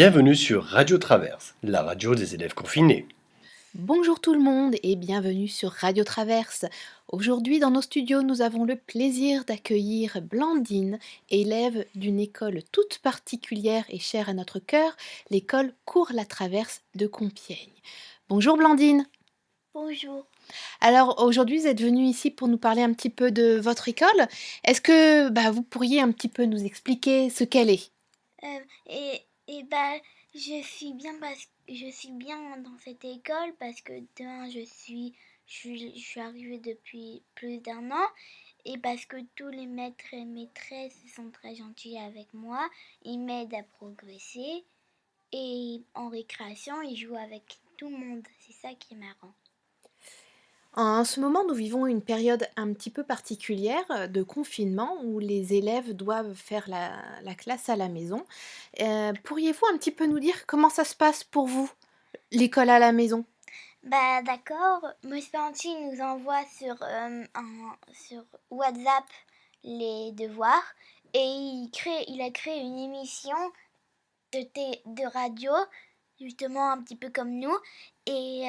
Bienvenue sur Radio Traverse, la radio des élèves confinés. Bonjour tout le monde et bienvenue sur Radio Traverse. Aujourd'hui dans nos studios, nous avons le plaisir d'accueillir Blandine, élève d'une école toute particulière et chère à notre cœur, l'école Cours-la-Traverse de Compiègne. Bonjour Blandine. Bonjour. Alors aujourd'hui, vous êtes venue ici pour nous parler un petit peu de votre école. Est-ce que vous pourriez un petit peu nous expliquer ce qu'elle est? Je suis bien dans cette école parce que je suis arrivée depuis plus d'un an et parce que tous les maîtres et maîtresses sont très gentils avec moi. Ils m'aident à progresser et en récréation, ils jouent avec tout le monde. C'est ça qui est marrant. En ce moment, nous vivons une période un petit peu particulière de confinement où les élèves doivent faire la classe à la maison. Pourriez-vous un petit peu nous dire comment ça se passe pour vous, l'école à la maison? Bah d'accord, Monsieur Panty nous envoie sur WhatsApp les devoirs et il a créé une émission de radio, justement un petit peu comme nous, et,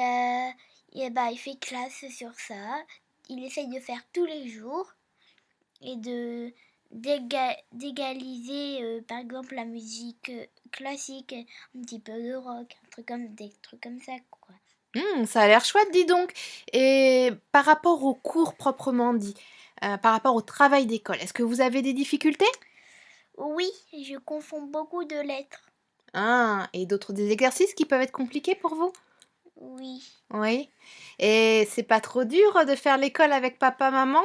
il fait classe sur ça. Il essaye de faire tous les jours et d'égaliser par exemple la musique classique, un petit peu de rock, des trucs comme ça, quoi. Ça a l'air chouette, dis donc. Et par rapport aux cours proprement dit, par rapport au travail d'école, est-ce que vous avez des difficultés? Oui, je confonds beaucoup de lettres. Ah, et des exercices qui peuvent être compliqués pour vous? Oui. Oui. Et c'est pas trop dur de faire l'école avec papa, maman?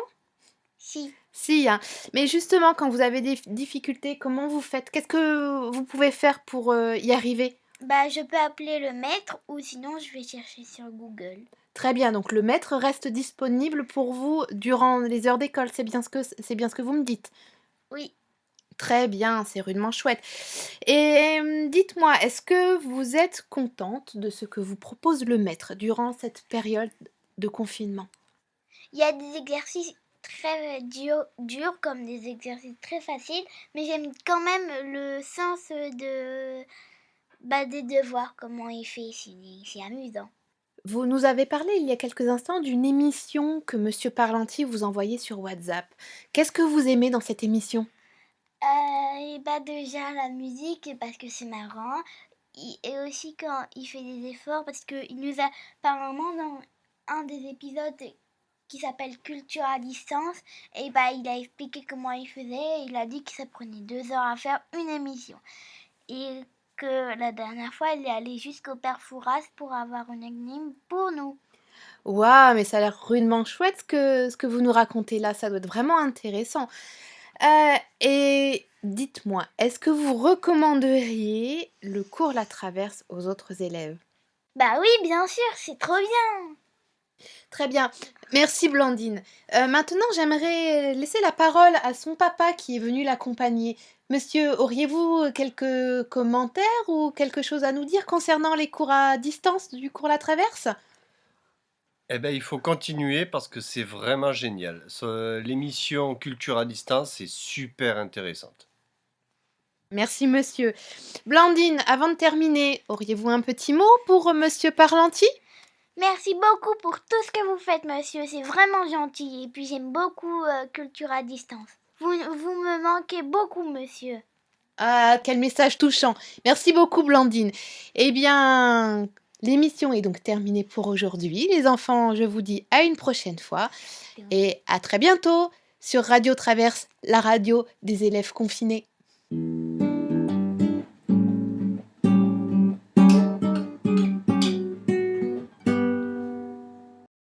Si. Si, hein. Mais justement, quand vous avez des difficultés, comment vous faites? Qu'est-ce que vous pouvez faire pour, y arriver? Je peux appeler le maître ou sinon je vais chercher sur Google. Très bien, donc le maître reste disponible pour vous durant les heures d'école, c'est bien ce que vous me dites? Oui. Très bien, c'est rudement chouette. Et dites-moi, est-ce que vous êtes contente de ce que vous propose le maître durant cette période de confinement? Il y a des exercices très durs comme des exercices très faciles, mais j'aime quand même le sens des devoirs, comment il fait, c'est amusant. Vous nous avez parlé il y a quelques instants d'une émission que Monsieur Parlantier vous envoyait sur WhatsApp. Qu'est-ce que vous aimez dans cette émission? Déjà la musique parce que c'est marrant et aussi quand il fait des efforts parce qu'il nous a apparemment dans un des épisodes qui s'appelle Culture à distance et il a expliqué comment il faisait et il a dit que ça prenait 2 heures à faire une émission et que la dernière fois il est allé jusqu'au Père Fouras pour avoir une énigme pour nous. Waouh, mais ça a l'air rudement chouette ce que vous nous racontez là, ça doit être vraiment intéressant. Et dites-moi, est-ce que vous recommanderiez le cours La Traverse aux autres élèves? Bah oui, bien sûr, c'est trop bien. Très bien, merci Blandine. Maintenant, j'aimerais laisser la parole à son papa qui est venu l'accompagner. Monsieur, auriez-vous quelques commentaires ou quelque chose à nous dire concernant les cours à distance du cours La Traverse? Eh bien, il faut continuer parce que c'est vraiment génial. L'émission Culture à distance, c'est super intéressante. Merci monsieur. Blandine, avant de terminer, auriez-vous un petit mot pour monsieur Parlanti? Merci beaucoup pour tout ce que vous faites, monsieur. C'est vraiment gentil. Et puis j'aime beaucoup Culture à distance. Vous me manquez beaucoup, monsieur. Ah, quel message touchant. Merci beaucoup Blandine. Eh bien, l'émission est donc terminée pour aujourd'hui. Les enfants, je vous dis à une prochaine fois et à très bientôt sur Radio Traverse, la radio des élèves confinés.